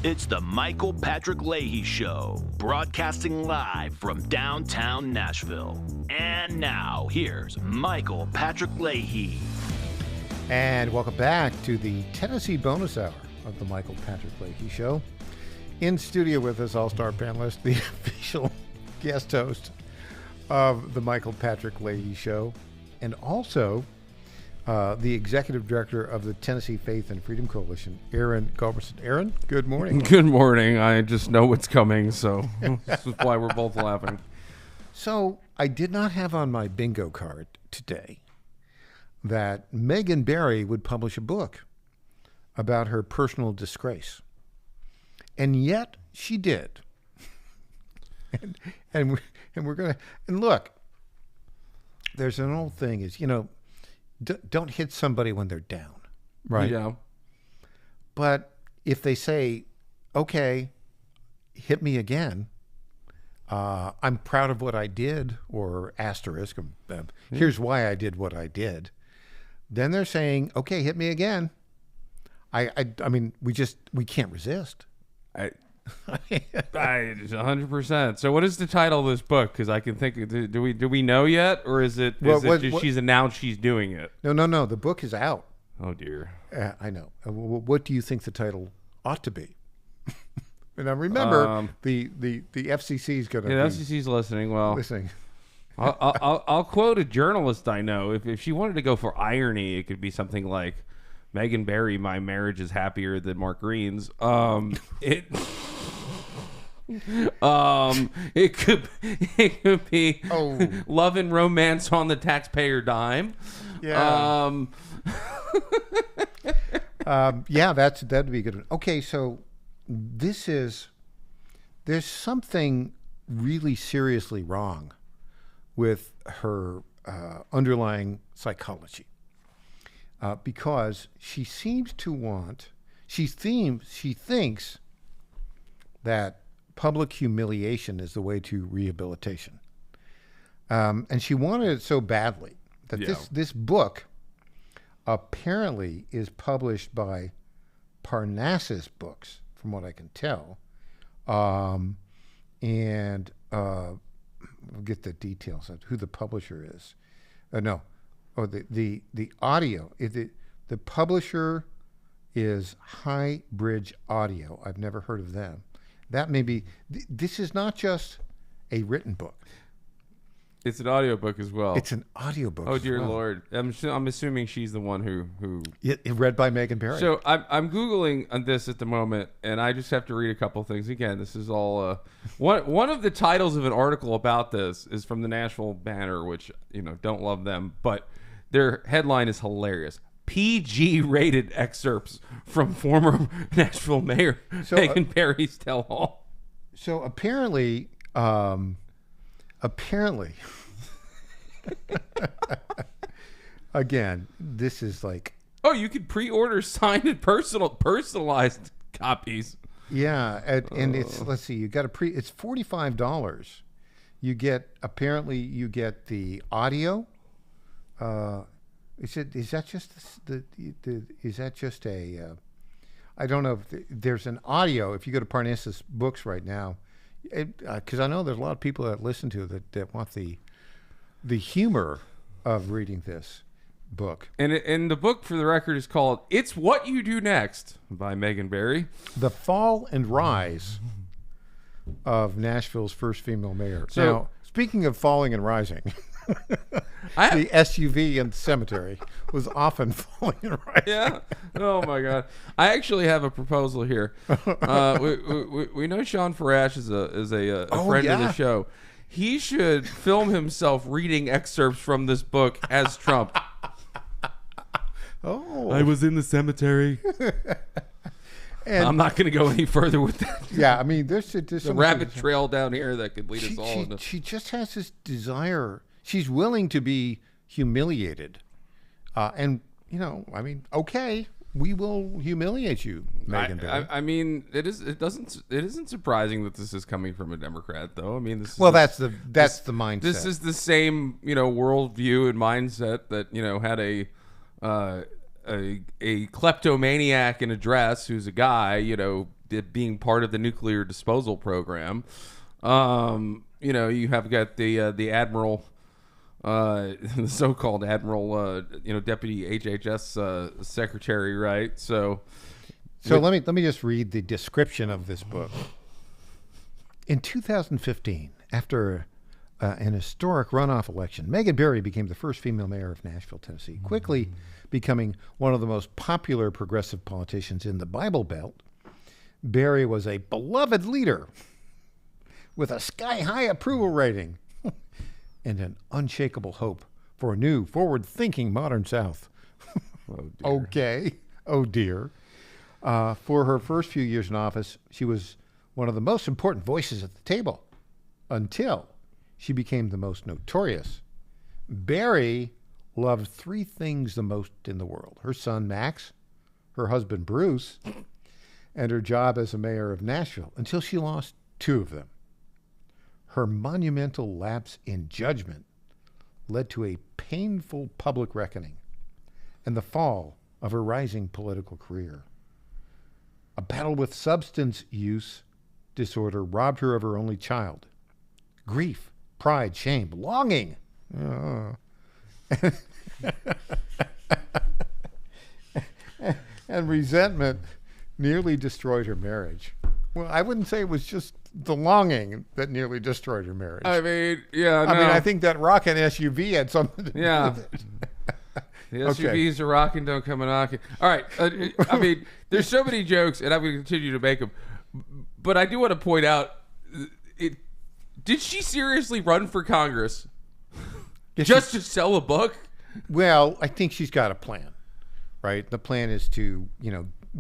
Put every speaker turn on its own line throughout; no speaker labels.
It's the Michael Patrick Leahy Show, broadcasting live from downtown Nashville. And now, here's Michael Patrick Leahy.
And welcome back to the Tennessee bonus hour of the Michael Patrick Leahy Show. In studio with us, all-star panelist, the official guest host of the Michael Patrick Leahy Show, and also the executive director of the Tennessee Faith and Freedom Coalition, Aaron Culberson. Aaron, good morning.
Good morning. I just know what's coming, so this is why we're both laughing.
So I did not have on my bingo card today that Megan Barry would publish a book about her personal disgrace. And yet she did. and we're going to, and look, there's an old thing is, don't hit somebody when they're down, right?
Yeah.
But if they say, okay, hit me again, I'm proud of what I did, or asterisk, here's why I did what I did, then they're saying, okay, hit me again. I mean, we can't resist.
100%. So what is the title of this book? Because I can think, do we know yet? Or is it she's announced she's doing it?
No. The book is out.
Oh, dear.
I know. What do you think the title ought to be? And I remember the FCC is going to
the FCC's listening. Well,
listening.
I'll quote a journalist I know. If she wanted to go for irony, it could be something like, Megan Barry, my marriage is happier than Mark Green's. It could be love and romance on the taxpayer dime.
Yeah. Yeah, that'd be a good one. Okay, so there's something really seriously wrong with her underlying psychology. Because she seems to want, she thinks that public humiliation is the way to rehabilitation. And she wanted it so badly that this book apparently is published by Parnassus Books, from what I can tell. And we'll get the details of who the publisher is. The audio. The publisher is High Bridge Audio. I've never heard of them. That may be. This is not just a written book.
It's an audiobook as well.
It's an audiobook.
Oh, dear Lord. I'm assuming she's the one who...
read by Megan Barry.
So I'm Googling on this at the moment, and I just have to read a couple of things. Again, this is all... One of the titles of an article about this is from the Nashville Banner, which, don't love them, but their headline is hilarious. PG-rated excerpts from former Nashville Mayor Megan Barry's tell-all.
So apparently... Again, this is like...
Oh, you can pre-order signed and personalized copies.
Yeah, and it's, let's see, you got it's $45. You get the audio. Is that just a I don't know if there's an audio. If you go to Parnassus Books right now, because I know there's a lot of people that listen to that want the humor of reading this book.
And the book, for the record, is called "It's What You Do Next" by Megan Barry.
The fall and rise of Nashville's first female mayor. So, now, speaking of falling and rising, the SUV in the cemetery was often falling and rising.
Yeah. Oh my God. I actually have a proposal here. We know Sean Farash is a friend of the show. He should film himself reading excerpts from this book as Trump.
Oh.
I was in the cemetery. And I'm not going to go any further with that.
Yeah, I mean, there's
a rabbit trail down here that could lead us all into.
She just has this desire. She's willing to be humiliated, and I mean, okay, we will humiliate you, Megan Barry.
I mean, it isn't surprising that this is coming from a Democrat, though. I mean, that's
the mindset.
This is the same worldview and mindset that had a kleptomaniac in a dress who's a guy, being part of the nuclear disposal program. You have got the admiral, the so-called admiral, deputy HHS secretary, right? So
let me just read the description of this book. In 2015, after an historic runoff election, Megan Barry became the first female mayor of Nashville, Tennessee, quickly becoming one of the most popular progressive politicians in the Bible Belt. Barry was a beloved leader with a sky-high approval rating and an unshakable hope for a new, forward-thinking modern South.
Oh, dear.
Okay. Oh, dear. For her first few years in office, she was one of the most important voices at the table until she became the most notorious. Barry loved three things the most in the world: her son, Max, her husband, Bruce, and her job as a mayor of Nashville, until she lost two of them. Her monumental lapse in judgment led to a painful public reckoning and the fall of her rising political career. A battle with substance use disorder robbed her of her only child. Grief, pride, shame, longing, and resentment nearly destroyed her marriage. Well, I wouldn't say it was just the longing that nearly destroyed her marriage.
I mean, yeah, no.
I mean, I think that rockin' SUV had something to do with it.
The SUVs are rocking, don't come a knocking. All right. I mean, there's so many jokes, and I'm going to continue to make them. But I do want to point out, did she seriously run for Congress just to sell a book?
Well, I think she's got a plan, right? The plan is to,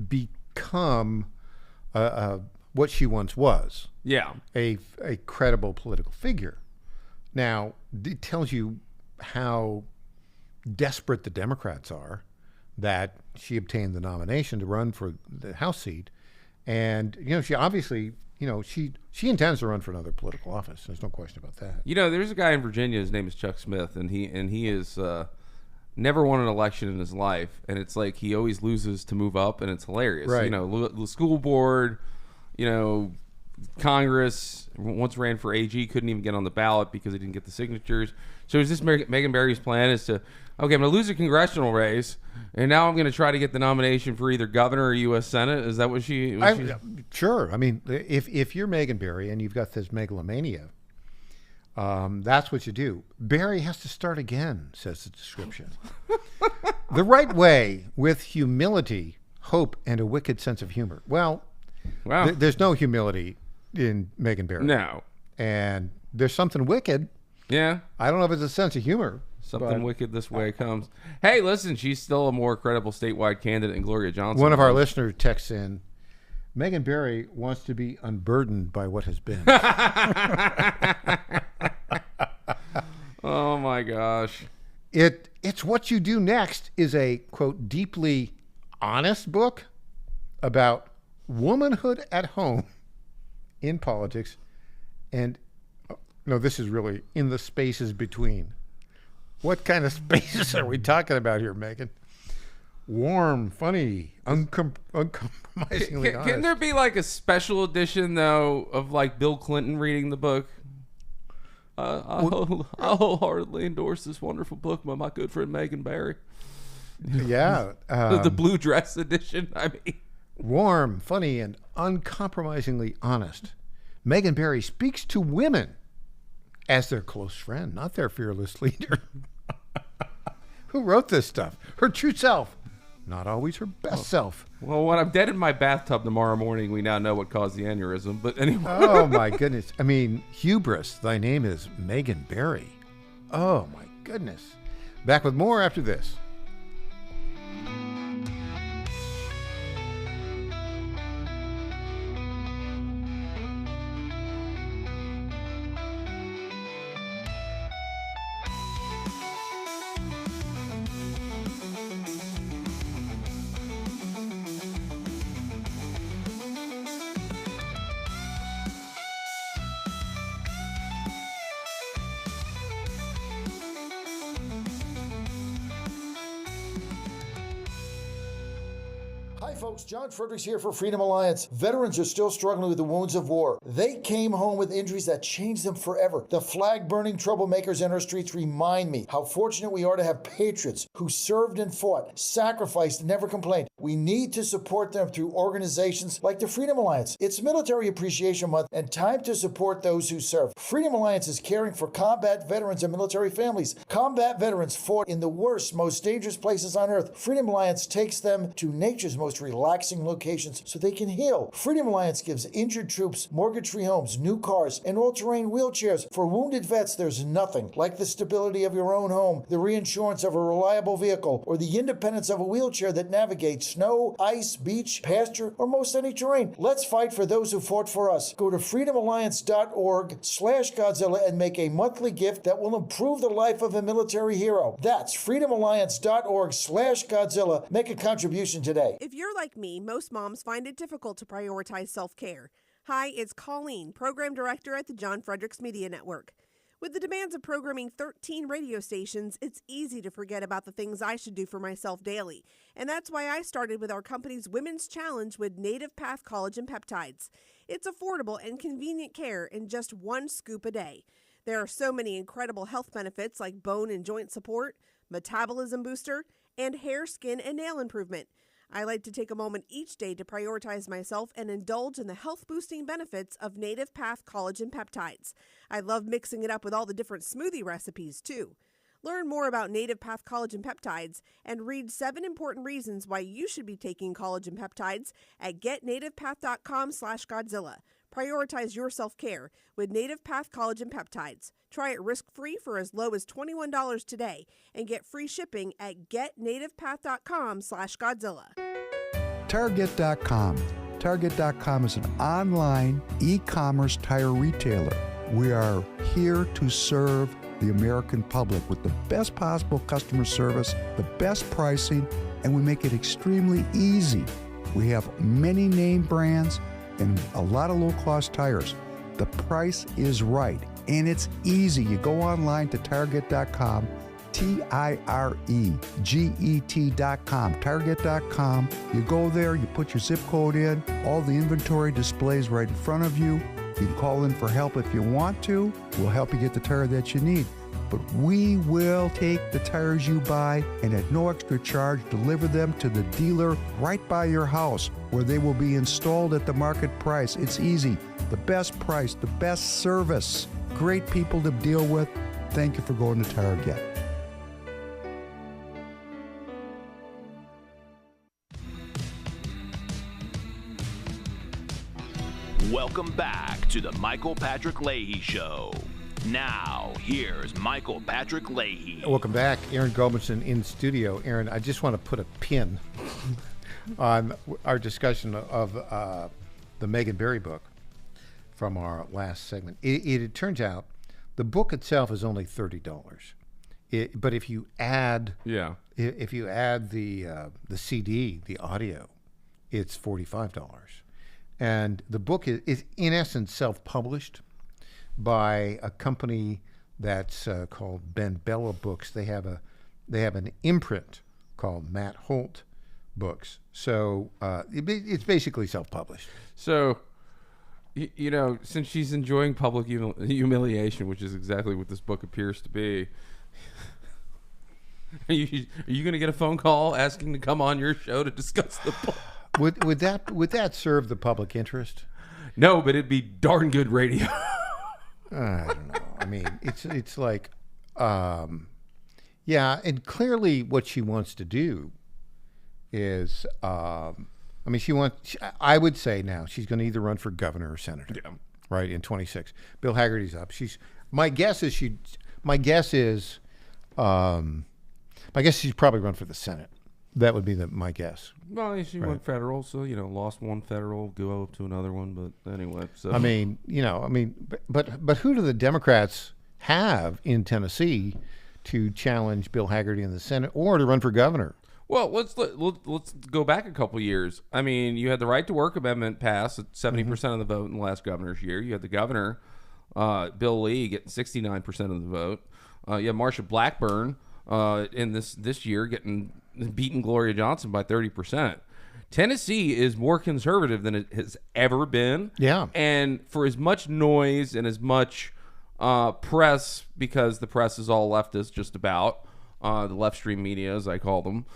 become what she once was.
Yeah.
A credible political figure. Now, it tells you how desperate the Democrats are that she obtained the nomination to run for the House seat. And, she obviously, she intends to run for another political office. There's no question about that.
There's a guy in Virginia, his name is Chuck Smith, and he is never won an election in his life. And it's like he always loses to move up, and it's hilarious.
Right.
The school board, Congress, once ran for AG, couldn't even get on the ballot because he didn't get the signatures. So is this Megan Barry's plan is to, okay, I'm going to lose a congressional race, and now I'm going to try to get the nomination for either governor or U.S. Senate? Is that what she...
Sure. I mean, if you're Megan Barry and you've got this megalomania, that's what you do. Barry has to start again, says the description. The right way, with humility, hope, and a wicked sense of humor. Well, there's no humility in Megan Barry.
No.
And there's something wicked.
Yeah.
I don't know if it's a sense of humor.
Something wicked this way comes. Hey, listen, she's still a more credible statewide candidate than Gloria Johnson.
One of our listeners texts in, Megan Barry wants to be unburdened by what has been.
Oh, my gosh.
It's What You Do Next is a, quote, deeply honest book about womanhood at home, in politics, and no, this is really in the spaces between. What kind of spaces are we talking about here, Megan? Warm, funny, uncompromisingly honest.
Can there be like a special edition, though, of like Bill Clinton reading the book? I wholeheartedly endorse this wonderful book by my good friend Megan Barry.
Yeah.
The blue dress edition, I mean.
Warm, funny, and uncompromisingly honest. Megan Barry speaks to women as their close friend, not their fearless leader. Who wrote this stuff? Her true self, not always her best self.
Well, when I'm dead in my bathtub tomorrow morning, we now know what caused the aneurysm. But anyway.
Oh, my goodness. I mean, hubris. Thy name is Megan Barry. Oh, my goodness. Back with more after this.
Hi folks, John Fredericks here for Freedom Alliance. Veterans are still struggling with the wounds of war. They came home with injuries that changed them forever. The flag-burning troublemakers in our streets remind me how fortunate we are to have patriots who served and fought, sacrificed, and never complained. We need to support them through organizations like the Freedom Alliance. It's Military Appreciation Month and time to support those who serve. Freedom Alliance is caring for combat veterans and military families. Combat veterans fought in the worst, most dangerous places on earth. Freedom Alliance takes them to nature's most relaxing locations so they can heal. Freedom Alliance gives injured troops mortgage-free homes, new cars, and all-terrain wheelchairs. For wounded vets, there's nothing like the stability of your own home, the reinsurance of a reliable vehicle, or the independence of a wheelchair that navigates snow, ice, beach, pasture, or most any terrain. Let's fight for those who fought for us. Go to freedomalliance.org/Godzilla and make a monthly gift that will improve the life of a military hero. That's freedomalliance.org/Godzilla. Make a contribution today.
If you're like me, most moms find it difficult to prioritize self-care. Hi, it's Colleen, Program Director at the John Fredericks Media Network. With the demands of programming 13 radio stations, it's easy to forget about the things I should do for myself daily. And that's why I started with our company's Women's Challenge with Native Path Collagen Peptides. It's affordable and convenient care in just one scoop a day. There are so many incredible health benefits like bone and joint support, metabolism booster, and hair, skin, and nail improvement. I like to take a moment each day to prioritize myself and indulge in the health-boosting benefits of Native Path Collagen Peptides. I love mixing it up with all the different smoothie recipes, too. Learn more about Native Path Collagen Peptides and read 7 important reasons why you should be taking collagen peptides at getnativepath.com/Godzilla. Prioritize your self-care with Native Path Collagen Peptides. Try it risk-free for as low as $21 today and get free shipping at getnativepath.com/Godzilla.
Target.com. Target.com is an online e-commerce tire retailer. We are here to serve the American public with the best possible customer service, the best pricing, and we make it extremely easy. We have many name brands and a lot of low-cost tires. The price is right, and it's easy. You go online to Target.com, Tireget.com, Target.com. You go there, you put your zip code in, all the inventory displays right in front of you. You can call in for help if you want to. We'll help you get the tire that you need. But we will take the tires you buy and at no extra charge deliver them to the dealer right by your house where they will be installed at the market price. It's easy. The best price, the best service. Great people to deal with. Thank you for going to Target.
Welcome back to the Michael Patrick Leahy Show. Now, here's Michael Patrick Leahy.
Welcome back. Aaron Gulbinson in studio. Aaron, I just want to put a pin on our discussion of the Megan Barry book from our last segment. It turns out the book itself is only $30. But if you add the CD, the audio, it's $45. And the book is in essence self-published by a company that's called Ben Bella Books. They have an imprint called Matt Holt Books. So it's basically self-published.
So, you know, since she's enjoying public humiliation, which is exactly what this book appears to be, are you going to get a phone call asking to come on your show to discuss the book?
Would that serve the public interest?
No, but it'd be darn good radio.
I don't know. I mean, it's like, yeah, and clearly what she wants to do is, I would say now she's going to either run for governor or senator, right, in 26. Bill Hagerty's up. My guess is she'd probably run for the Senate. That would be my guess.
Well, she went federal, so, lost one federal, go up to another one. But anyway, so
but who do the Democrats have in Tennessee to challenge Bill Hagerty in the Senate or to run for governor?
Well, let's go back a couple years. I mean, you had the right to work amendment passed at 70% of the vote in the last governor's year. You had the governor, Bill Leahy, getting 69% of the vote. You had Marsha Blackburn in this year beating Gloria Johnson by 30%. Tennessee is more conservative than it has ever been.
Yeah.
And for as much noise and as much press, because the press is all leftist just about, the left stream media, as I call them,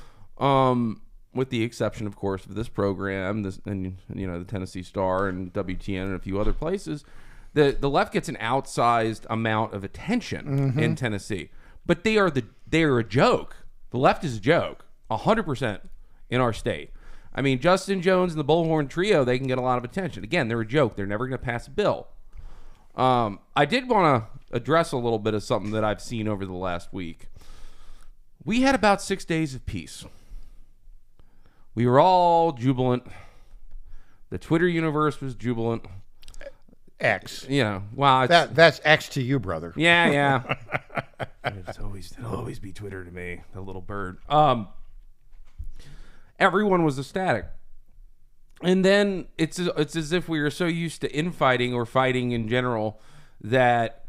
with the exception, of course, of this program, and the Tennessee Star and WTN and a few other places, the left gets an outsized amount of attention in Tennessee. But they are a joke. The left is a joke, 100% in our state. I mean, Justin Jones and the Bullhorn Trio, they can get a lot of attention. Again, they're a joke. They're never going to pass a bill. I did want to address a little bit of something that I've seen over the last week. We had about 6 days of peace. We were all jubilant. The Twitter universe was jubilant.
X.
Well,
That's X to you, brother.
Yeah. It'll always be Twitter to me, the little bird. Everyone was ecstatic. And then it's as if we were so used to infighting or fighting in general that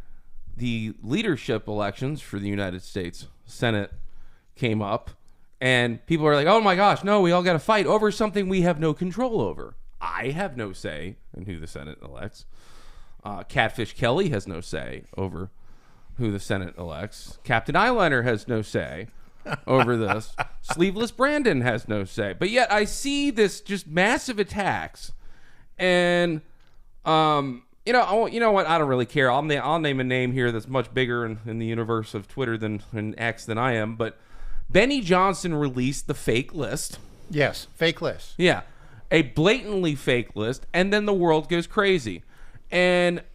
the leadership elections for the United States Senate came up, and people are like, oh my gosh, no, we all got to fight over something we have no control over. I have no say in who the Senate elects. Catfish Kelly has no say over who the Senate elects. Captain Eyeliner has no say over this. Sleeveless Brandon has no say. But yet I see this just massive attacks, and you know what? I don't really care. I'll name a name here that's much bigger in the universe of Twitter than X than I am. But Benny Johnson released the fake list.
Yes, fake list.
Yeah, a blatantly fake list, and then the world goes crazy.
But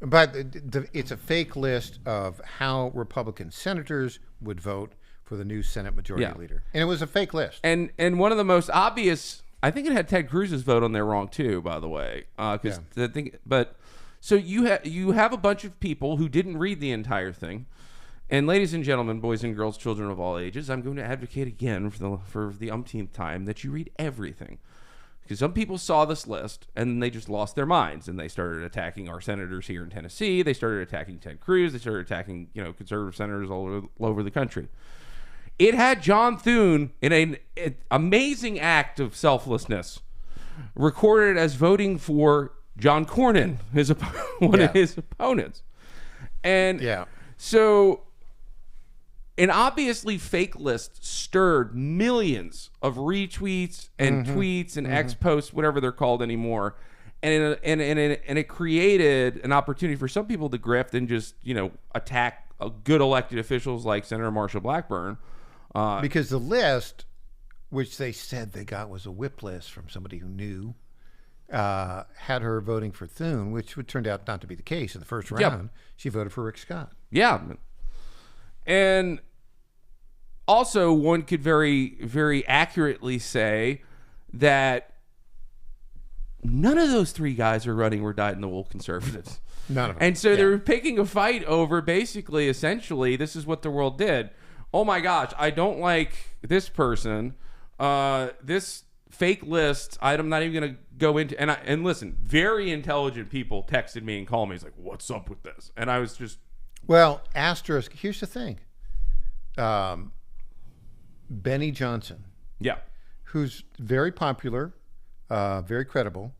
it's a fake list of how Republican senators would vote for the new Senate Majority Leader, and it was a fake list.
And one of the most obvious, I think it had Ted Cruz's vote on there wrong too, by the way. So you have a bunch of people who didn't read the entire thing. And ladies and gentlemen, boys and girls, children of all ages, I'm going to advocate again for the umpteenth time that you read everything. Because some people saw this list and they just lost their minds, and they started attacking our senators here in Tennessee. They started attacking Ted Cruz. They started attacking, conservative senators all over the country. It had John Thune, in an amazing act of selflessness, recorded as voting for John Cornyn, one of his opponents. And so an obviously fake list stirred millions of retweets and tweets and X posts, whatever they're called anymore. And it created an opportunity for some people to grift and just, attack good elected officials like Senator Marsha Blackburn.
Because the list, which they said they got was a whip list from somebody who knew, had her voting for Thune, which would turned out not to be the case in the first round. She voted for Rick Scott.
Yeah. And also, one could very, very accurately say that none of those three guys are running or dyed-in-the-wool conservatives.
None of them.
And so they're picking a fight over basically, essentially, this is what the world did. Oh my gosh, I don't like this person. This fake list, I'm not even going to go into. And listen, very intelligent people texted me and called me. He's like, what's up with this? And I was just...
Well, asterisk, here's the thing. Benny Johnson.
Yeah.
Who's very popular, very credible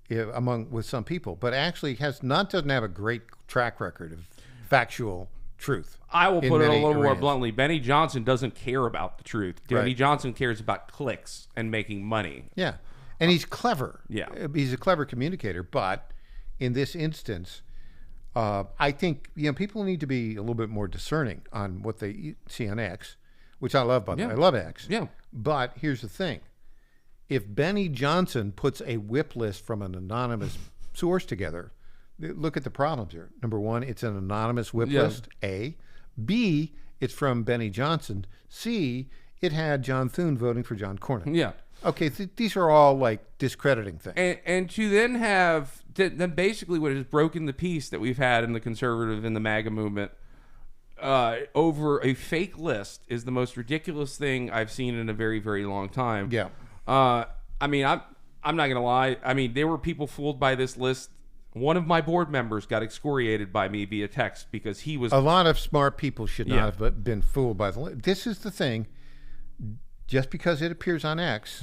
with some people, but actually doesn't have a great track record of factual truth.
I will put it a little more
arenas.
bluntly. Benny Johnson doesn't care about the truth. Benny
Right.
Johnson cares about clicks and making money.
Yeah. And he's clever.
Yeah.
He's a clever communicator, but in this instance, I think people need to be a little bit more discerning on what they see on X, which I love, by the way. I love X.
Yeah.
But here's the thing. If Benny Johnson puts a whip list from an anonymous source together, look at the problems here. Number one, it's an anonymous whip list, A. B, it's from Benny Johnson. C, it had John Thune voting for John Cornyn.
Yeah.
Okay, these are all like discrediting things.
And to then have, then basically what has broken the peace that we've had in the conservative and the MAGA movement over a fake list is the most ridiculous thing I've seen in a very, very long time.
Yeah.
I mean, I'm not going to lie. I mean, there were people fooled by this list. One of my board members got excoriated by me via text because he was...
A lot of smart people should not have been fooled by the list. This is the thing. Just because it appears on X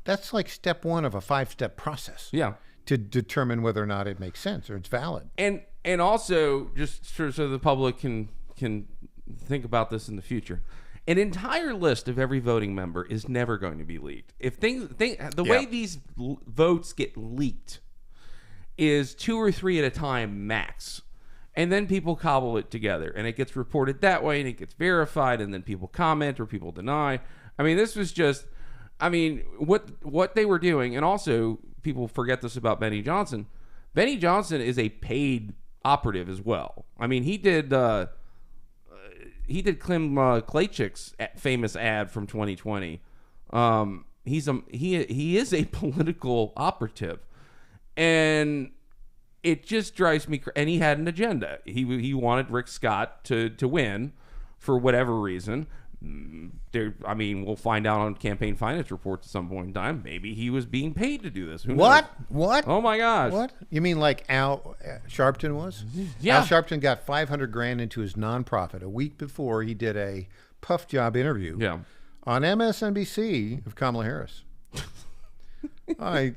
That's like step one of a 5-step process.
Yeah.
To determine whether or not it makes sense or it's valid.
And also, just so the public can think about this in the future, an entire list of every voting member is never going to be leaked. If way these votes get leaked is 2 or 3 at a time max. And then people cobble it together, and it gets reported that way, and it gets verified, and then people comment or people deny. I mean, this was just, what they were doing, and also people forget this about Benny Johnson. Benny Johnson is a paid operative as well. I mean, he did Klim Klaychik's famous ad from 2020. He is a political operative, and it just drives me crazy. And he had an agenda. He wanted Rick Scott to win for whatever reason. We'll find out on campaign finance reports at some point in time. Maybe he was being paid to do this. Who knows?
What?
Oh my gosh!
What? You mean like Al Sharpton was?
Yeah.
Al Sharpton got $500,000 into his nonprofit a week before he did a puff job interview.
Yeah.
On MSNBC of Kamala Harris.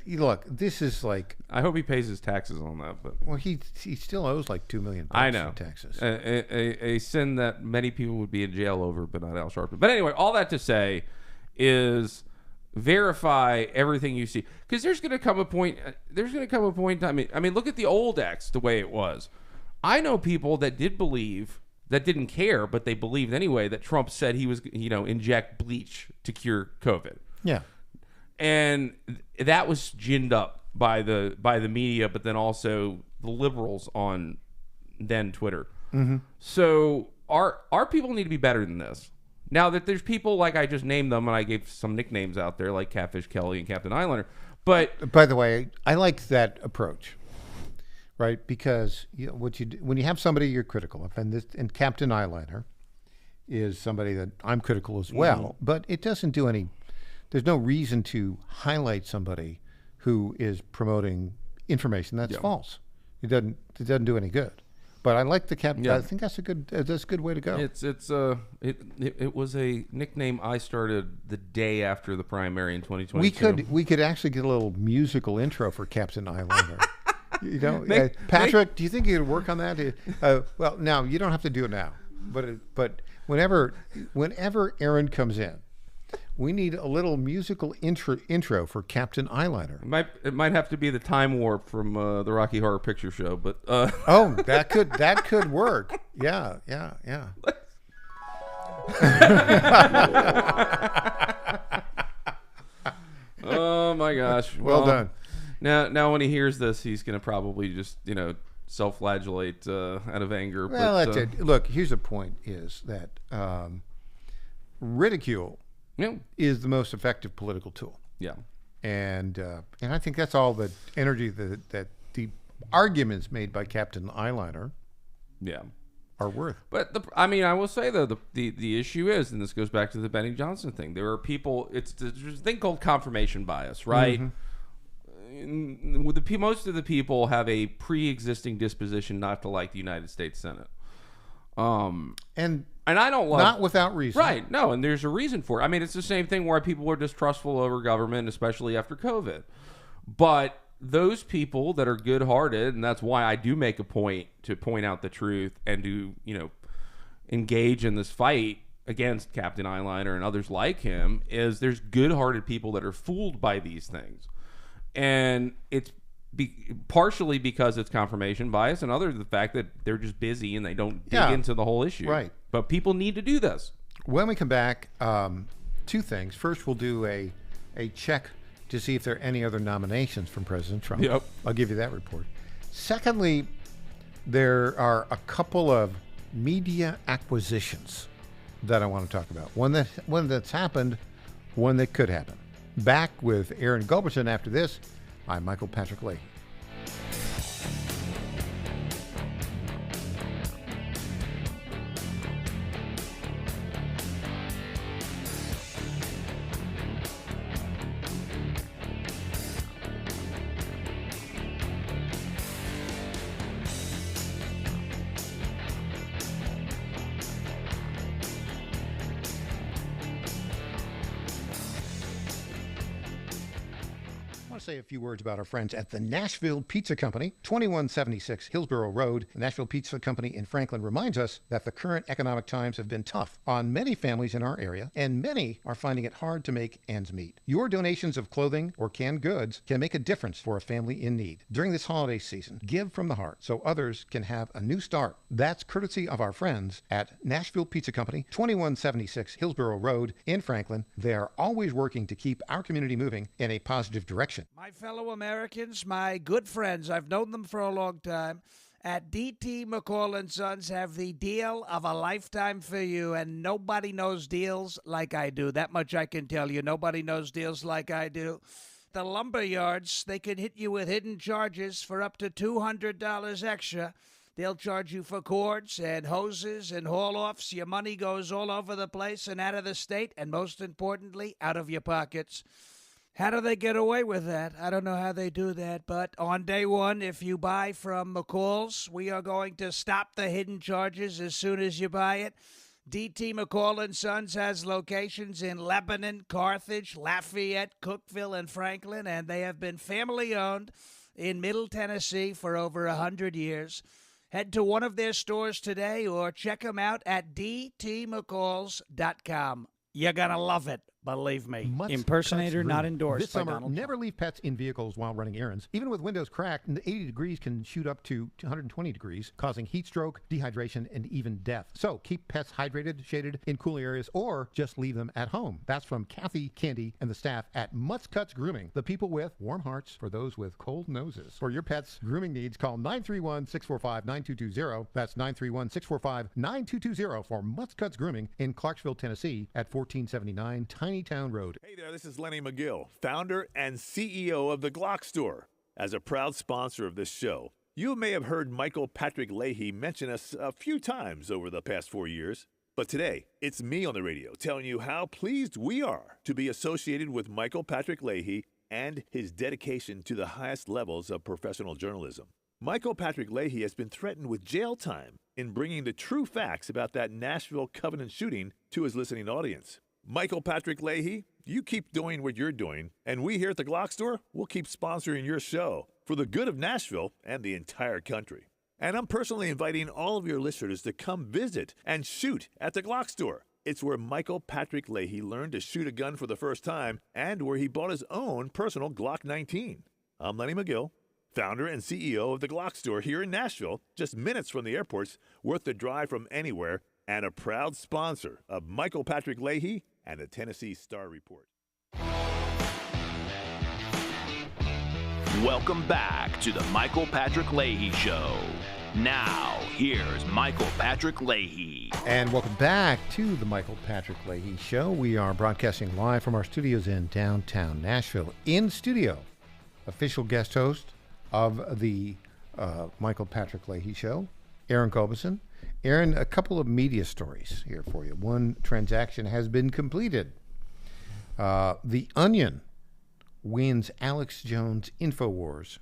Look, this is like.
I hope he pays his taxes on that, but
he still owes like $2 million.
I know
in taxes.
A sin that many people would be in jail over, but not Al Sharpton. But anyway, all that to say is verify everything you see, because there's going to come a point. I mean, look at the old X, the way it was. I know people that did believe, that didn't care, but they believed anyway that Trump said he was, inject bleach to cure COVID.
Yeah.
And that was ginned up by the media, but then also the liberals on then Twitter. Mm-hmm. So our people need to be better than this. Now that there's people like I just named them, and I gave some nicknames out there like Catfish Kelly and Captain Eyeliner. But
by the way, I like that approach, right? Because when you have somebody you're critical of, and Captain Eyeliner is somebody that I'm critical as well, but it doesn't do any. There's no reason to highlight somebody who is promoting information that's false. It doesn't do any good. But I like the captain. I think that's a good way to go.
It was a nickname I started the day after the primary in 2022.
We could actually get a little musical intro for Captain Eyeliner. Patrick, do you think you could work on that? Well, now you don't have to do it now, but whenever Aaron comes in, we need a little musical intro for Captain Eyeliner.
It might have to be the Time Warp from the Rocky Horror Picture Show, but
oh, that could work. Yeah.
Oh my gosh!
Well done.
Now when he hears this, he's gonna probably just self-flagellate out of anger.
Well, that's it. Look, here's the point: is that ridicule is the most effective political tool.
Yeah. And
I think that's all the energy that the arguments made by Captain Eyeliner are worth.
But I will say though, the issue is, and this goes back to the Benny Johnson thing, there are people, there's a thing called confirmation bias, right? Mm-hmm. Most of the people have a pre-existing disposition not to like the United States Senate. And I don't love...
Not without reason.
Right. No, and there's a reason for it. It's the same thing where people are distrustful over government, especially after COVID. But those people that are good-hearted, and that's why I do make a point to point out the truth and to, engage in this fight against Captain Eyeliner and others like him, is there's good-hearted people that are fooled by these things. And it's partially because it's confirmation bias, and other the fact that they're just busy and they don't dig into the whole issue.
Right.
But people need to do this.
When we come back, two things. First, we'll do a check to see if there are any other nominations from President Trump.
Yep.
I'll give you that report. Secondly, there are a couple of media acquisitions that I want to talk about. One that's happened, one that could happen. Back with Aaron Gulbertson after this. I'm Michael Patrick Leahy. want to say a few words about our friends at the Nashville Pizza Company, 2176 Hillsborough Road. The Nashville Pizza Company in Franklin reminds us that the current economic times have been tough on many families in our area, and many are finding it hard to make ends meet. Your donations of clothing or canned goods can make a difference for a family in need. During this holiday season, give from the heart so others can have a new start. That's courtesy of our friends at Nashville Pizza Company, 2176 Hillsborough Road in Franklin. They are always working to keep our community moving in a positive direction.
My fellow Americans, my good friends, I've known them for a long time, at D.T. McCall & Sons have the deal of a lifetime for you, and nobody knows deals like I do. That much I can tell you. Nobody knows deals like I do. The lumber yards, they can hit you with hidden charges for up to $200 extra. They'll charge you for cords and hoses and haul-offs. Your money goes all over the place and out of the state, and most importantly, out of your pockets. How do they get away with that? I don't know how they do that, but on day one, if you buy from McCall's, we are going to stop the hidden charges as soon as you buy it. D.T. McCall & Sons has locations in Lebanon, Carthage, Lafayette, Cookeville, and Franklin, and they have been family-owned in Middle Tennessee for over 100 years. Head to one of their stores today or check them out at dtmccalls.com. You're going to love it. Believe me.
Impersonator not endorsed
This
by
summer,
Donald
never
Trump.
leave pets in vehicles while running errands. Even with windows cracked, 80 degrees can shoot up to 120 degrees, causing heat stroke, dehydration, and even death. So keep pets hydrated, shaded in cool areas, or just leave them at home. That's from Kathy, Candy, and the staff at Mutts Cuts Grooming, the people with warm hearts for those with cold noses. For your pet's grooming needs, call 931-645-9220. That's 931-645-9220 for Mutts Cuts Grooming in Clarksville, Tennessee at 1479 Tiny Town Road.
Hey there, this is Lenny McGill, founder and CEO of The Glock Store. As a proud sponsor of this show, you may have heard Michael Patrick Leahy mention us a few times over the past 4 years. But today, it's me on the radio telling you how pleased we are to be associated with Michael Patrick Leahy and his dedication to the highest levels of professional journalism. Michael Patrick Leahy has been threatened with jail time in bringing the true facts about that Nashville Covenant shooting to his listening audience. Michael Patrick Leahy, you keep doing what you're doing, and we here at the Glock Store will keep sponsoring your show for the good of Nashville and the entire country. And I'm personally inviting all of your listeners to come visit and shoot at the Glock Store. It's where Michael Patrick Leahy learned to shoot a gun for the first time and where he bought his own personal Glock 19. I'm Lenny McGill, founder and CEO of the Glock Store here in Nashville, just minutes from the airports, worth the drive from anywhere, and a proud sponsor of Michael Patrick Leahy and the Tennessee Star Report.
Welcome back to the Michael Patrick Leahy Show. Now, here's Michael Patrick Leahy.
And welcome back to the Michael Patrick Leahy Show. We are broadcasting live from our studios in downtown Nashville. In studio, official guest host of the Michael Patrick Leahy Show, Aaron Colbison. Aaron, a couple of media stories here for you. One transaction has been completed. The Onion wins Alex Jones InfoWars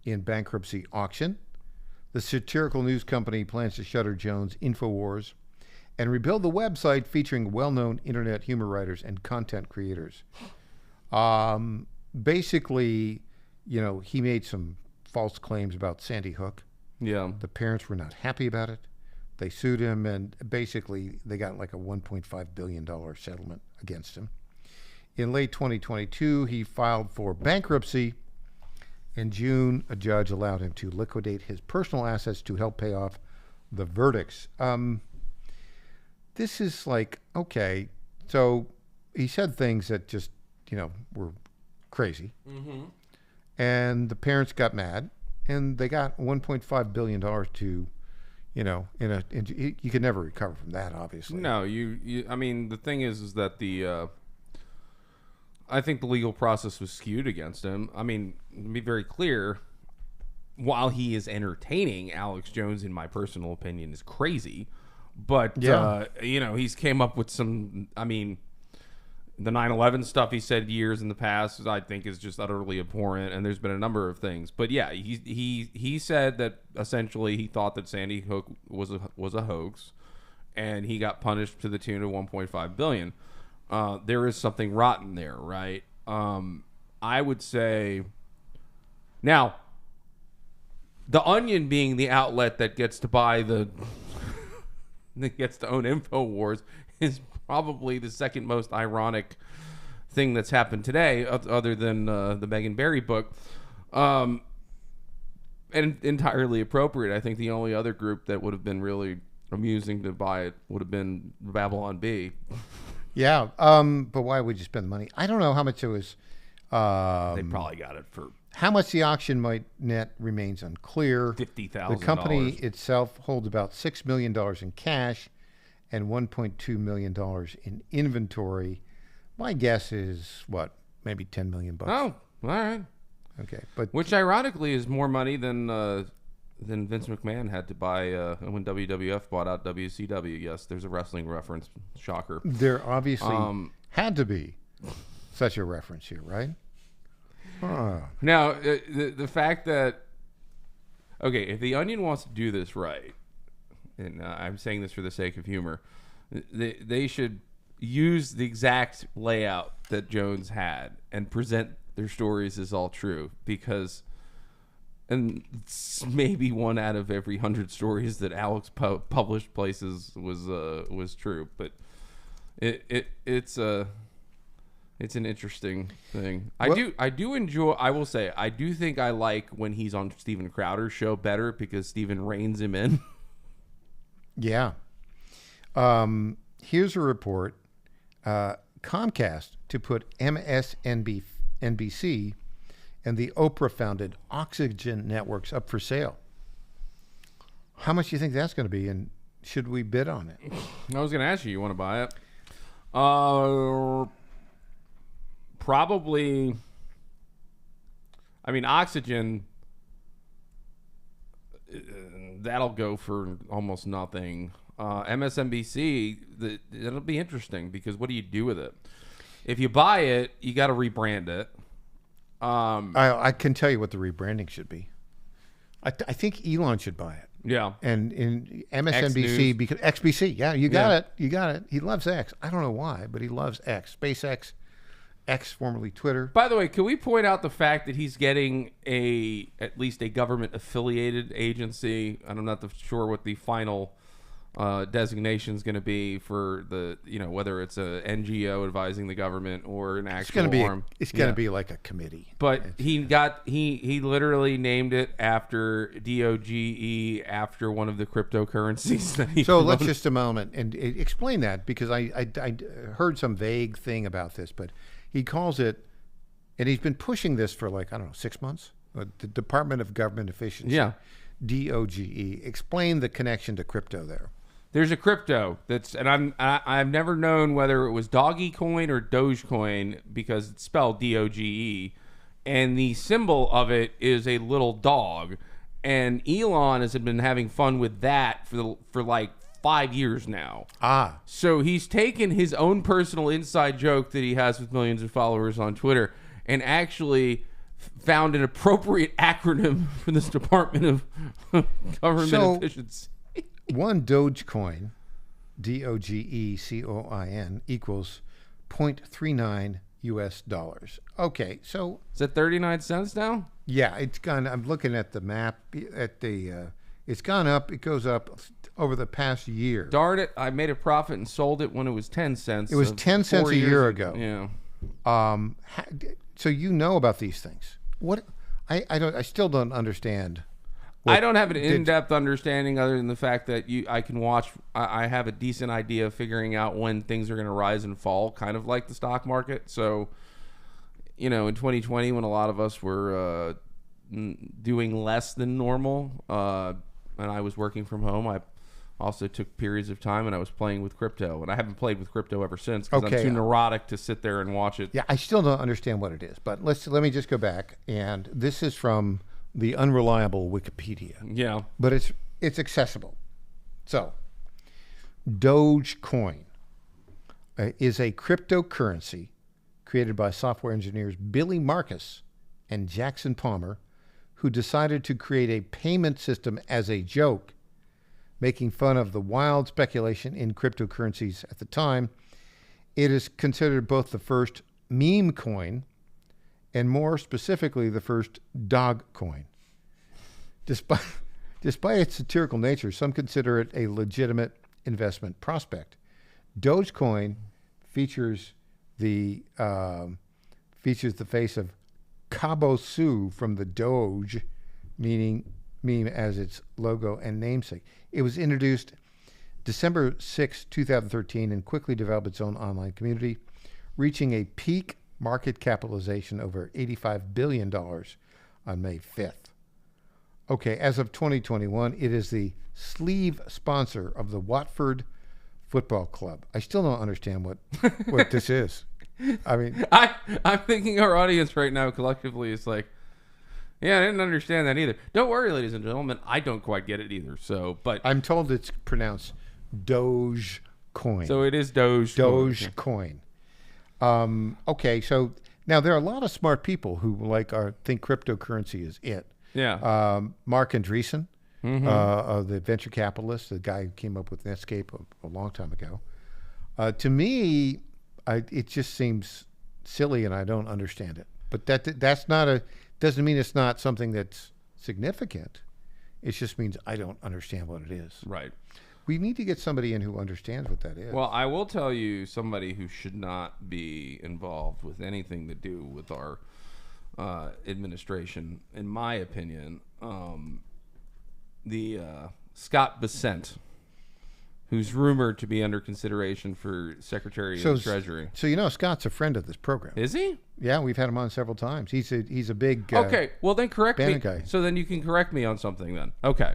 in bankruptcy auction. The satirical news company plans to shutter Jones InfoWars and rebuild the website featuring well-known internet humor writers and content creators. Basically, he made some false claims about Sandy Hook.
Yeah.
The parents were not happy about it. They sued him, and basically they got like a $1.5 billion settlement against him. In late 2022, he filed for bankruptcy. In June, a judge allowed him to liquidate his personal assets to help pay off the verdicts. This is like, okay, so he said things that just, were crazy. Mm-hmm. And the parents got mad, and they got $1.5 billion to, you could never recover from that, obviously.
No, I mean, the thing is that I think the legal process was skewed against him. I mean, to be very clear, while he is entertaining, Alex Jones, in my personal opinion, is crazy. But, he's came up with some, the 9/11 stuff he said years in the past, I think, is just utterly abhorrent, and there's been a number of things. But yeah, he said that essentially he thought that Sandy Hook was a hoax, and he got punished to the tune of $1.5 billion. There is something rotten there, right? I would say now the Onion being the outlet that gets to buy that gets to own InfoWars is probably the second most ironic thing that's happened today, other than the Megan Barry book, and entirely appropriate. I think the only other group that would have been really amusing to buy it would have been Babylon Bee.
Yeah, but why would you spend the money? I don't know how much it was.
They probably got it for
how much the auction might net remains unclear.
$50,000.
The company itself holds about $6 million in cash and $1.2 million in inventory. My guess is what, maybe $10 million.
Oh, all right.
Okay, but
which ironically is more money than Vince McMahon had to buy when WWF bought out WCW. Yes, there's a wrestling reference. Shocker.
There obviously had to be such a reference here, right?
Now, the fact that, okay, if the Onion wants to do this right, and I'm saying this for the sake of humor, they should use the exact layout that Jones had and present their stories as all true, because, and it's maybe one out of every 100 stories that Alex published places was true, but it's an interesting thing. I do enjoy. I will say I do think I like when he's on Steven Crowder's show better because Steven reins him in.
Yeah. Here's a report. Comcast to put MSNBC and the Oprah-founded Oxygen networks up for sale. How much do you think that's going to be, and should we bid on it?
I was going to ask you want to buy it? Probably. I mean, Oxygen, that'll go for almost nothing. MSNBC, it'll be interesting because what do you do with it? If you buy it, you got to rebrand it.
I can tell you what the rebranding should be. I think Elon should buy it.
Yeah.
And in MSNBC, because XBC, yeah, you got it. You got it. He loves X. I don't know why, but he loves X. SpaceX, X, formerly Twitter.
By the way, can we point out the fact that he's getting at least a government-affiliated agency? And I'm not sure what the final designation is going to be for the, whether it's a NGO advising the government or an actual arm.
It's going to be like a committee.
But he literally named it after DOGE, after one of the cryptocurrencies that he
So let's just a moment and explain that, because I heard some vague thing about this, but he calls it, and he's been pushing this for 6 months. The Department of Government Efficiency.
Yeah.
DOGE. Explain the connection to crypto there.
There's a crypto and I've never known whether it was Doggy Coin or Dogecoin because it's spelled DOGE, and the symbol of it is a little dog, and Elon has been having fun with that for 5 years now. So he's taken his own personal inside joke that he has with millions of followers on Twitter and actually found an appropriate acronym for this Department of Government Efficiency.
One Dogecoin, DOGECOIN, equals 0.39 US. Okay, so
is that 39 cents now?
Yeah, it's gone. I'm looking at the map. It's gone up. It goes up over the past year.
Darn it! I made a profit and sold it when it was 10 cents.
It was 10 cents a year ago.
Yeah.
So you know about these things. What? I still don't understand.
I don't have an in-depth understanding other than the fact that I can watch. I have a decent idea of figuring out when things are going to rise and fall, kind of like the stock market. So, in 2020, when a lot of us were doing less than normal, and I was working from home, I also took periods of time and I was playing with crypto, and I haven't played with crypto ever since because I'm too neurotic to sit there and watch it.
Yeah, I still don't understand what it is, but let me just go back, and this is from the unreliable Wikipedia.
Yeah.
But it's accessible. So, Dogecoin is a cryptocurrency created by software engineers Billy Marcus and Jackson Palmer, who decided to create a payment system as a joke, making fun of the wild speculation in cryptocurrencies at the time. It is considered both the first meme coin and more specifically, the first dog coin. Despite its satirical nature, some consider it a legitimate investment prospect. Dogecoin features the face of Cabo Su from the Doge meme as its logo and namesake. It was introduced December 6, 2013, and quickly developed its own online community, reaching a peak market capitalization over $85 billion on May 5th. Okay, as of 2021, it is the sleeve sponsor of the Watford Football Club. I still don't understand what this is. I mean,
I'm thinking our audience right now collectively is like, yeah, I didn't understand that either. Don't worry, ladies and gentlemen, I don't quite get it either. So, but
I'm told it's pronounced Dogecoin.
So it is Dogecoin.
Okay, so now there are a lot of smart people who think cryptocurrency is it.
Yeah.
Mark Andreessen, the venture capitalist, the guy who came up with Netscape a long time ago. To me, it just seems silly, and I don't understand it. But that's not doesn't mean it's not something that's significant. It just means I don't understand what it is.
Right.
We need to get somebody in who understands what that is.
Well, I will tell you somebody who should not be involved with anything to do with our administration, in my opinion, the Scott Bessent, who's rumored to be under consideration for Secretary of Treasury.
So Scott's a friend of this program.
Is he?
Yeah, we've had him on several times. He's a big
okay. Well, then correct me.
guy.
So then you can correct me on something then. Okay.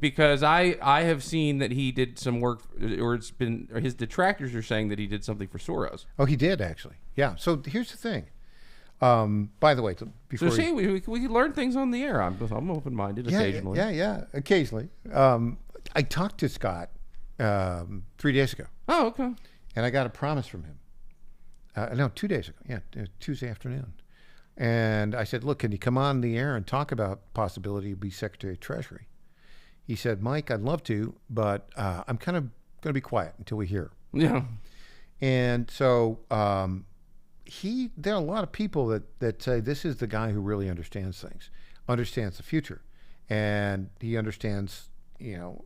Because I have seen that he did some work, or his detractors are saying that he did something for Soros.
Oh, he did actually. Yeah. So here's the thing. By the way, before
we learn things on the air. I'm open-minded occasionally.
Yeah, occasionally. I talked to Scott 3 days ago.
Oh, okay.
And I got a promise from him. No, 2 days ago. Yeah, Tuesday afternoon. And I said, look, can you come on the air and talk about possibility of be Secretary of Treasury? He said, Mike, I'd love to, but I'm kind of going to be quiet until we hear.
Yeah.
And so there are a lot of people that say this is the guy who really understands things, understands the future, and he understands,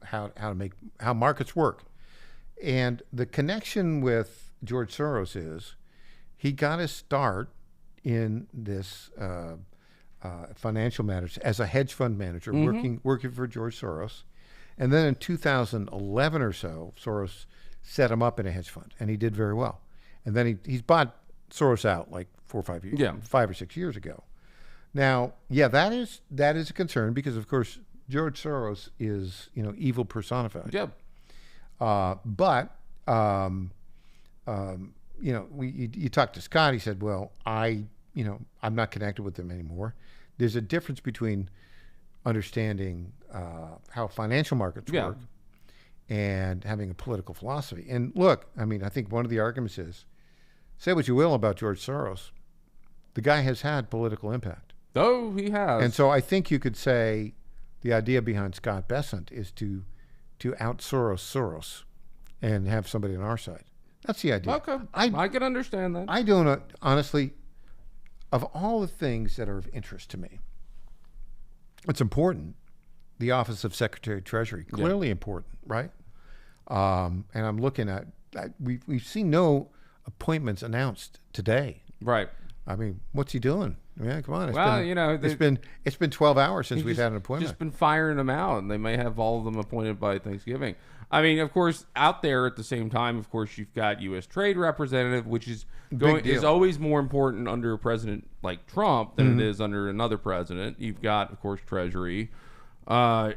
how markets work. And the connection with George Soros is he got his start in this financial matters as a hedge fund manager, working for George Soros. And then in 2011 or so, Soros set him up in a hedge fund, and he did very well. And then he's bought Soros out like 4 or 5 years, 5 or 6 years ago. Now, that is a concern because, of course, George Soros is evil personified.
Yeah.
You talked to Scott. He said, "Well, I'm not connected with them anymore." There's a difference between understanding how financial markets work and having a political philosophy. And look, I think one of the arguments is, say what you will about George Soros, the guy has had political impact.
Oh, he has.
And so I think you could say the idea behind Scott Bessent is to out-Soros and have somebody on our side. That's the idea.
Okay, I can understand that.
I don't honestly, of all the things that are of interest to me, it's important. The office of Secretary of Treasury, clearly important, right? And I'm looking at, we've seen no appointments announced today.
Right.
What's he doing? Come on. It's been 12 hours since we've had an appointment.
Just been firing them out, and they may have all of them appointed by Thanksgiving. Of course, out there at the same time, of course, you've got U.S. Trade Representative, which is always more important under a president like Trump than it is under another president. You've got, of course, Treasury. We've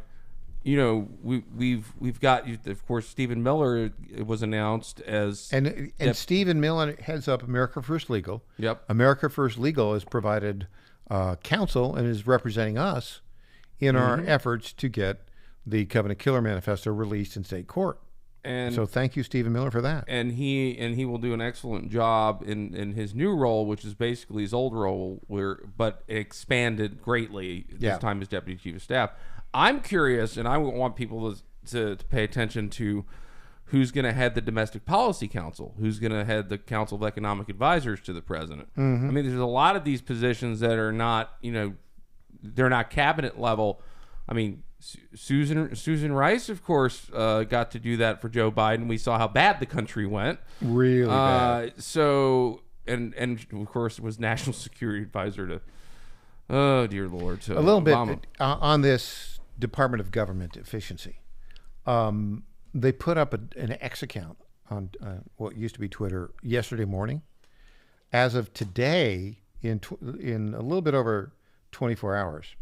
got, of course, Stephen Miller was announced as
and Stephen Miller heads up America First Legal.
Yep.
America First Legal has provided counsel and is representing us in our efforts to get the Covenant Killer Manifesto released in state court. And so thank you, Stephen Miller, for that.
And he will do an excellent job in his new role, which is basically his old role, but expanded greatly this time as Deputy Chief of Staff. I'm curious, and I want people to pay attention to who's going to head the Domestic Policy Council, who's going to head the Council of Economic Advisors to the president. I mean, there's a lot of these positions that are not, they're not cabinet level. I mean, Susan Rice, of course, got to do that for Joe Biden. We saw how bad the country went.
Really bad.
So, and of course, was National Security Advisor to, oh, dear Lord. To
a little
Obama.
bit on this Department of Government efficiency. They put up an X account on what used to be Twitter yesterday morning. As of today, in a little bit over 24 hours,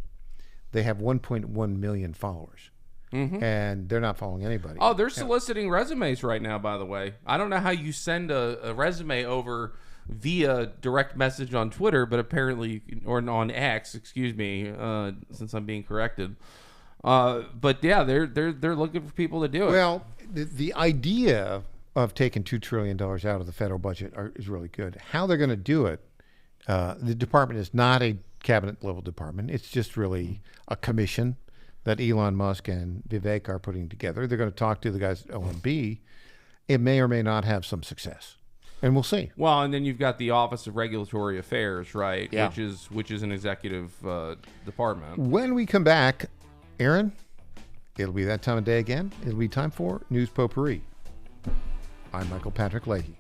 they have 1.1 million followers, and they're not following anybody.
Oh, they're soliciting resumes right now, by the way. I don't know how you send a resume over via direct message on Twitter, but apparently, or on X, excuse me, since I'm being corrected. But yeah, they're looking for people to do it.
Well, the idea of taking $2 trillion out of the federal budget is really good. How they're going to do it, the department is not a cabinet level department. It's just really a commission that Elon Musk and Vivek are putting together. They're going to talk to the guys at OMB. It may or may not have some success, and we'll see.
Well, and then you've got the Office of Regulatory Affairs, right?
Yeah.
Which is an executive department.
When we come back, Aaron, it'll be that time of day again. It'll be time for News Potpourri. I'm Michael Patrick Leahy.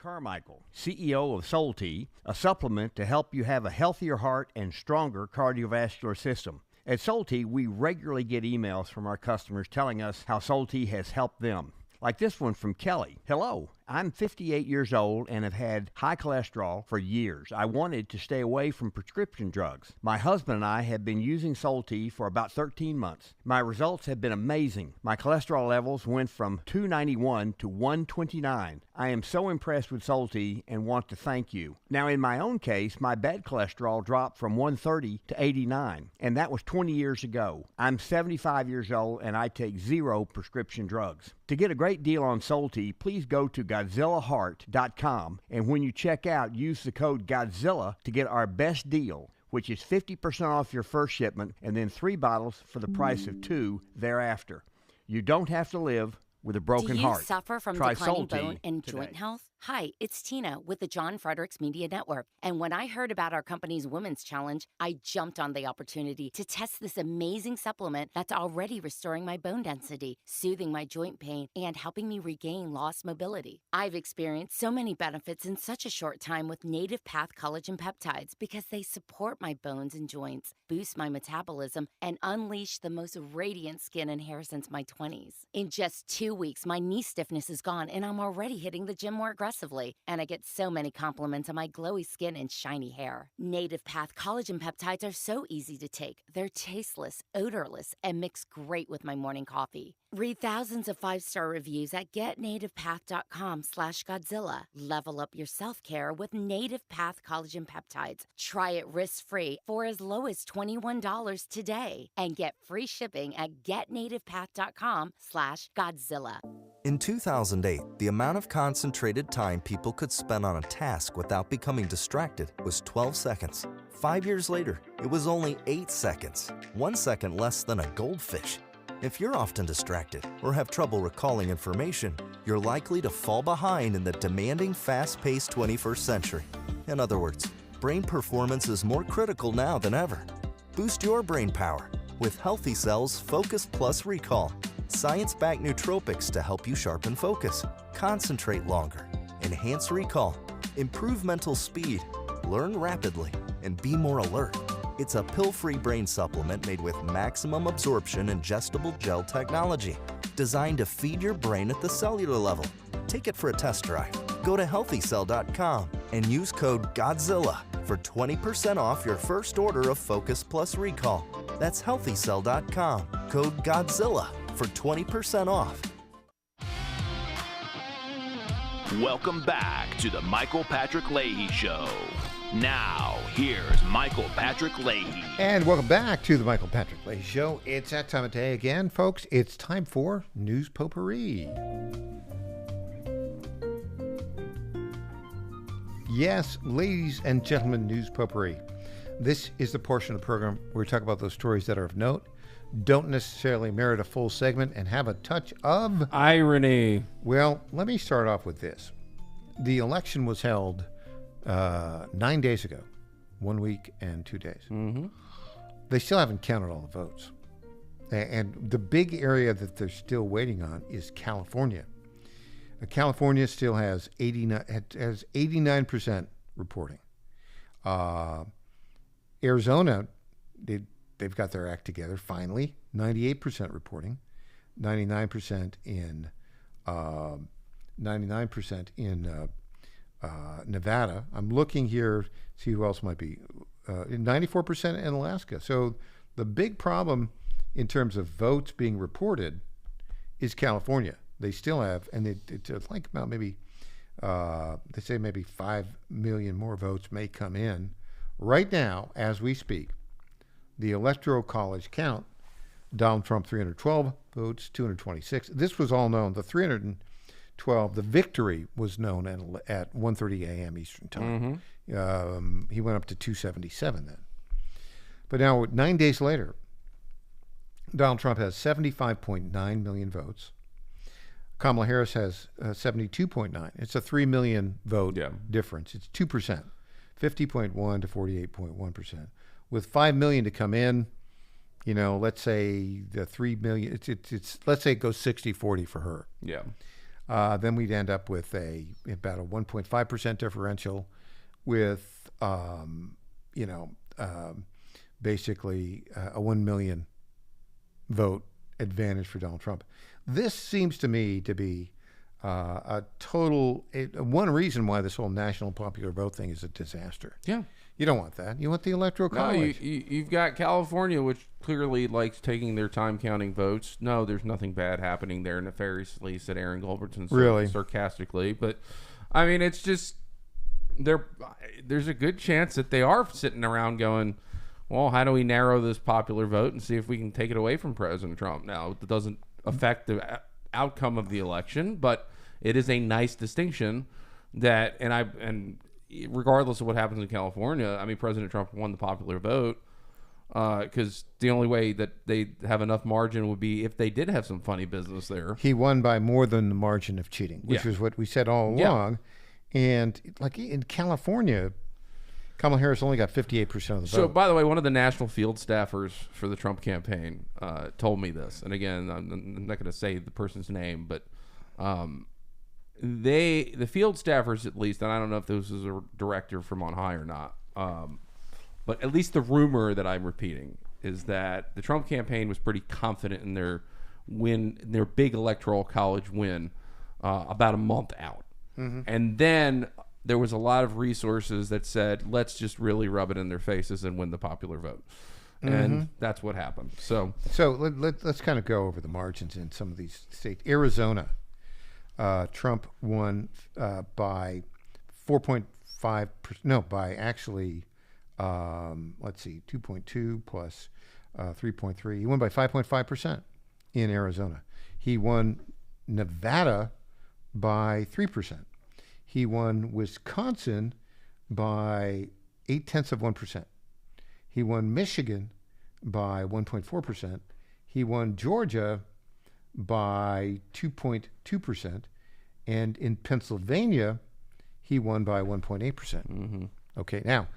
Carmichael, CEO of Soul Tea, a supplement to help you have a healthier heart and stronger cardiovascular system. At Soul Tea, we regularly get emails from our customers telling us how Soul Tea has helped them. Like this one from Kelly. Hello, I'm 58 years old and have had high cholesterol for years. I wanted to stay away from prescription drugs. My husband and I have been using Soul Tea for about 13 months. My results have been amazing. My cholesterol levels went from 291 to 129. I am so impressed with Soul Tea and want to thank you. Now, in my own case, my bad cholesterol dropped from 130 to 89, and that was 20 years ago. I'm 75 years old and I take 0 prescription drugs. To get a great deal on Soul Tea, please go to GodzillaHeart.com, and when you check out, use the code Godzilla to get our best deal, which is 50% off your first shipment and then 3 bottles for the price of 2 thereafter. You don't have to live with a broken heart.
Do you suffer from
Try
declining
Soul Tea
bone and
today.
joint health? Hi, it's Tina with the John Fredericks Media Network. And when I heard about our company's Women's Challenge, I jumped on the opportunity to test this amazing supplement that's already restoring my bone density, soothing my joint pain, and helping me regain lost mobility. I've experienced so many benefits in such a short time with Native Path Collagen Peptides because they support my bones and joints, boost my metabolism, and unleash the most radiant skin and hair since my 20s. In just 2 weeks, my knee stiffness is gone, and I'm already hitting the gym more aggressively. And I get so many compliments on my glowy skin and shiny hair. Native Path Collagen Peptides are so easy to take. They're tasteless, odorless, and mix great with my morning coffee. Read thousands of 5-star reviews at getnativepath.com/Godzilla. Level up your self-care with Native Path Collagen Peptides. Try it risk-free for as low as $21 today. And get free shipping at getnativepath.com/Godzilla.
In 2008, the amount of concentrated time people could spend on a task without becoming distracted was 12 seconds. 5 years later, it was only 8 seconds, 1 second less than a goldfish. If you're often distracted or have trouble recalling information, you're likely to fall behind in the demanding, fast-paced 21st century. In other words, brain performance is more critical now than ever. Boost your brain power with Healthy Cells Focus Plus Recall. Science-backed nootropics to help you sharpen focus, concentrate longer, enhance recall, improve mental speed, learn rapidly, and be more alert. It's a pill-free brain supplement made with maximum absorption ingestible gel technology, designed to feed your brain at the cellular level. Take it for a test drive. Go to healthycell.com and use code GODZILLA for 20% off your first order of Focus Plus Recall. That's HealthyCell.com. Code GODZILLA for 20% off.
Welcome back to the Michael Patrick Leahy Show. Now, here's Michael Patrick Leahy.
And welcome back to the Michael Patrick Leahy Show. It's that time of day again, folks. It's time for News Potpourri. Yes, ladies and gentlemen, News Potpourri. This is the portion of the program where we talk about those stories that are of note, don't necessarily merit a full segment, and have a touch of
irony.
Well, let me start off with this. The election was held 9 days ago, 1 week and 2 days.
Mm-hmm.
They still haven't counted all the votes. And the big area that they're still waiting on is California. California still has 89% reporting. Arizona, they've got their act together finally. 98% reporting, 99% in Nevada. I'm looking here, see who else might be. 94% in Alaska. So the big problem in terms of votes being reported is California. They still have, and it's like about maybe, they say maybe 5 million more votes may come in. Right now, as we speak, the Electoral College count, Donald Trump 312 votes, 226. This was all known. The 312, the victory was known at 1:30 a.m. Eastern Time. Mm-hmm. He went up to 277 then. But now, 9 days later, Donald Trump has 75.9 million votes. Kamala Harris has 72.9. It's a 3 million vote difference. It's 2%, 50.1 to 48.1%. With 5 million to come in, you know, let's say the 3 million, it's let's say it goes 60-40 for her.
Yeah.
Then we'd end up with about a 1.5% differential with, basically a 1 million vote advantage for Donald Trump. This seems to me to be a total, one reason why this whole national popular vote thing is a disaster.
Yeah.
You don't want that. You want the Electoral College.
No, you've got California, which clearly likes taking their time counting votes. No, there's nothing bad happening there nefariously, said Aaron Goldberton
really
sarcastically. But, I mean, it's just, there's a good chance that they are sitting around going, well, how do we narrow this popular vote and see if we can take it away from President Trump? Now, it doesn't affect the outcome of the election, but it is a nice distinction that, and regardless of what happens in California, I mean, President Trump won the popular vote because the only way that they have enough margin would be if they did have some funny business there.
He won by more than the margin of cheating, which is what we said all along. And like in California, Kamala Harris only got 58% of the vote.
So, by the way, one of the national field staffers for the Trump campaign told me this. And again, I'm not going to say the person's name, but the field staffers, at least, and I don't know if this is a director from on high or not, but at least the rumor that I'm repeating is that the Trump campaign was pretty confident in their win, their big electoral college win, about a month out. Mm-hmm. And then there was a lot of resources that said, let's just really rub it in their faces and win the popular vote. Mm-hmm. And that's what happened. So
let's kind of go over the margins in some of these states. Arizona, Trump won by 4.5%. No, by actually, let's see, 2.2 plus 3.3. He won by 5.5% in Arizona. He won Nevada by 3%. He won Wisconsin by 0.8%. He won Michigan by 1.4%. He won Georgia by 2.2%. And in Pennsylvania, he won by 1.8%. Mm-hmm. Okay, now,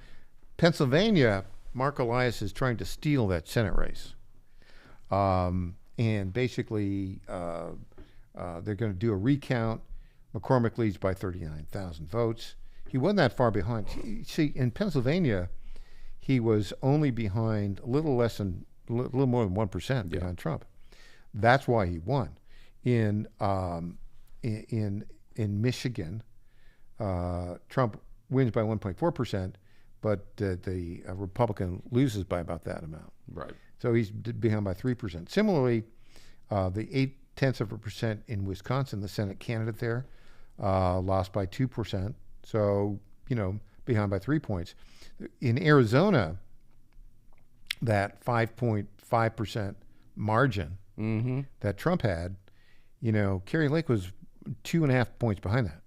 Pennsylvania, Mark Elias is trying to steal that Senate race. And basically, they're going to do a recount. McCormick leads by 39,000 votes. He wasn't that far behind. See, in Pennsylvania, he was only behind a little more than 1% behind Trump. That's why he won. In Michigan, Trump wins by 1.4%, but the Republican loses by about that amount.
Right.
So he's behind by 3%. Similarly, the 0.8% in Wisconsin, the Senate candidate there, lost by 2%. So, behind by 3 points. In Arizona, that 5.5% margin that Trump had, Carrie Lake was 2.5 points behind that.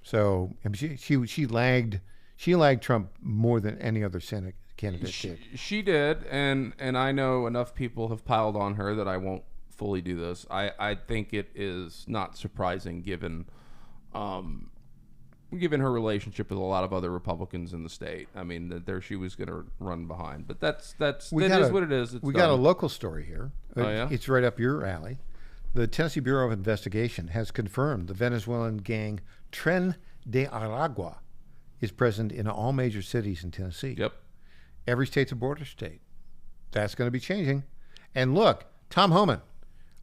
So she lagged Trump more than any other Senate candidate did.
She did, and I know enough people have piled on her that I won't fully do this. I think it is not surprising given her relationship with a lot of other Republicans in the state. I mean, there she was going to run behind, but that is what it is.
We got a local story here.
Oh, yeah?
It's right up your alley. The Tennessee Bureau of Investigation has confirmed the Venezuelan gang Tren de Aragua is present in all major cities in Tennessee.
Yep.
Every state's a border state. That's going to be changing. And look, Tom Homan,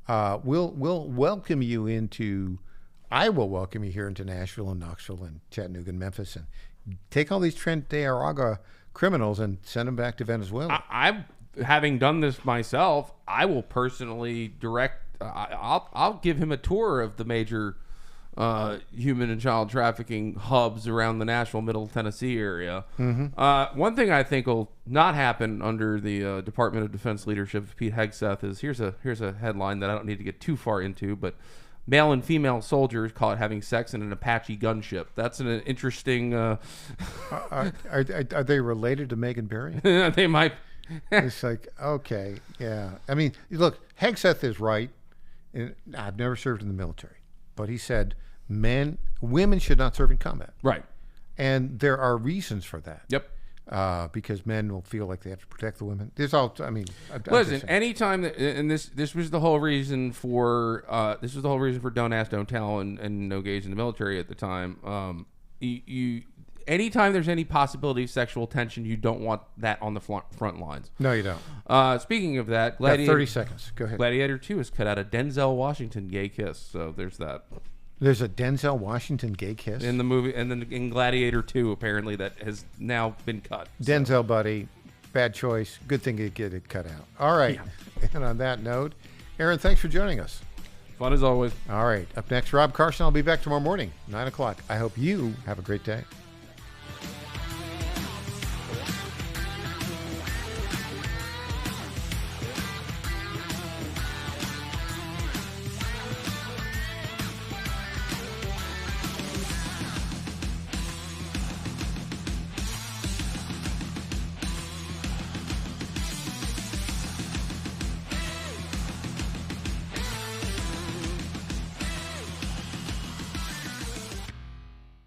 we'll welcome you into. I will welcome you here into Nashville and Knoxville and Chattanooga and Memphis, and take all these Tren de Aragua criminals and send them back to Venezuela.
I'm having done this myself. I will personally direct. I'll give him a tour of the major human and child trafficking hubs around the Nashville, Middle Tennessee area.
Mm-hmm.
One thing I think will not happen under the Department of Defense leadership of Pete Hegseth is here's a headline that I don't need to get too far into, but male and female soldiers caught having sex in an Apache gunship. That's an interesting.
Are they related to Megan Berry?
They might.
It's like, okay, yeah. I mean, look, Hegseth is right. And I've never served in the military, but he said women should not serve in combat.
Right.
And there are reasons for that.
Yep.
Because men will feel like they have to protect the women. There's all. I mean,
listen. Anytime that, and this was the whole reason for Don't Ask, Don't Tell, and No Gauge in the military at the time. Anytime there's any possibility of sexual tension, you don't want that on the front lines.
No, you don't.
Speaking of that,
30 seconds. Go ahead.
Gladiator 2 has cut out a Denzel Washington gay kiss, so there's that.
There's a Denzel Washington gay kiss
in the movie, and then in Gladiator 2, apparently that has now been cut.
Denzel, buddy, bad choice. Good thing you get it cut out. All right. Yeah. And on that note, Aaron, thanks for joining us.
Fun as always.
All right. Up next, Rob Carson. I'll be back tomorrow morning, 9 o'clock. I hope you have a great day.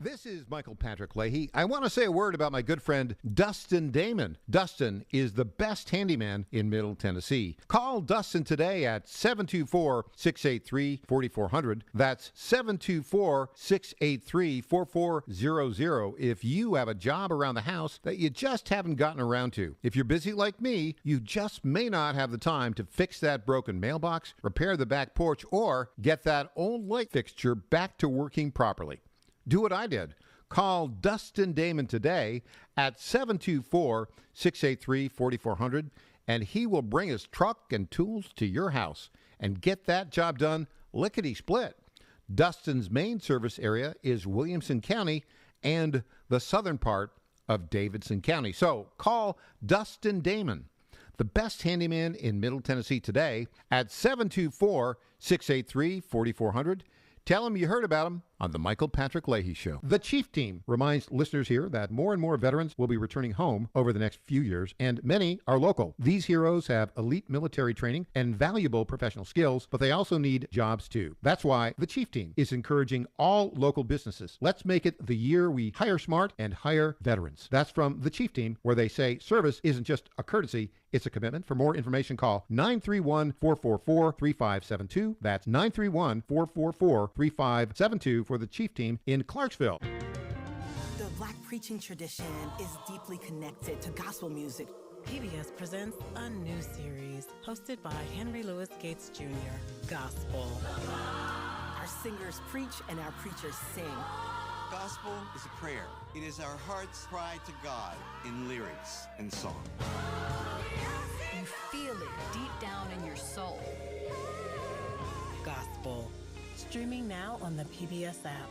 This is Michael Patrick Leahy. I want to say a word about my good friend Dustin Damon. Dustin is the best handyman in Middle Tennessee. Call Dustin today at 724-683-4400. That's 724-683-4400 if you have a job around the house that you just haven't gotten around to. If you're busy like me, you just may not have the time to fix that broken mailbox, repair the back porch, or get that old light fixture back to working properly. Do what I did. Call Dustin Damon today at 724-683-4400, and he will bring his truck and tools to your house and get that job done lickety-split. Dustin's main service area is Williamson County and the southern part of Davidson County. So call Dustin Damon, the best handyman in Middle Tennessee today, at 724-683-4400. Tell him you heard about him on the Michael Patrick Leahy Show. The Chief Team reminds listeners here that more and more veterans will be returning home over the next few years, and many are local. These heroes have elite military training and valuable professional skills, but they also need jobs too. That's why the Chief Team is encouraging all local businesses. Let's make it the year we hire smart and hire veterans. That's from the Chief Team, where they say service isn't just a courtesy, it's a commitment. For more information, call 931-444-3572. That's 931-444-3572 for the Chief Team in Clarksville.
The Black preaching tradition is deeply connected to gospel music.
PBS presents a new series hosted by Henry Louis Gates Jr., Gospel.
Our singers preach and our preachers sing.
Gospel is a prayer. It is our heart's cry to God in lyrics and song.
You feel it deep down in your soul.
Gospel. Streaming now on the PBS app.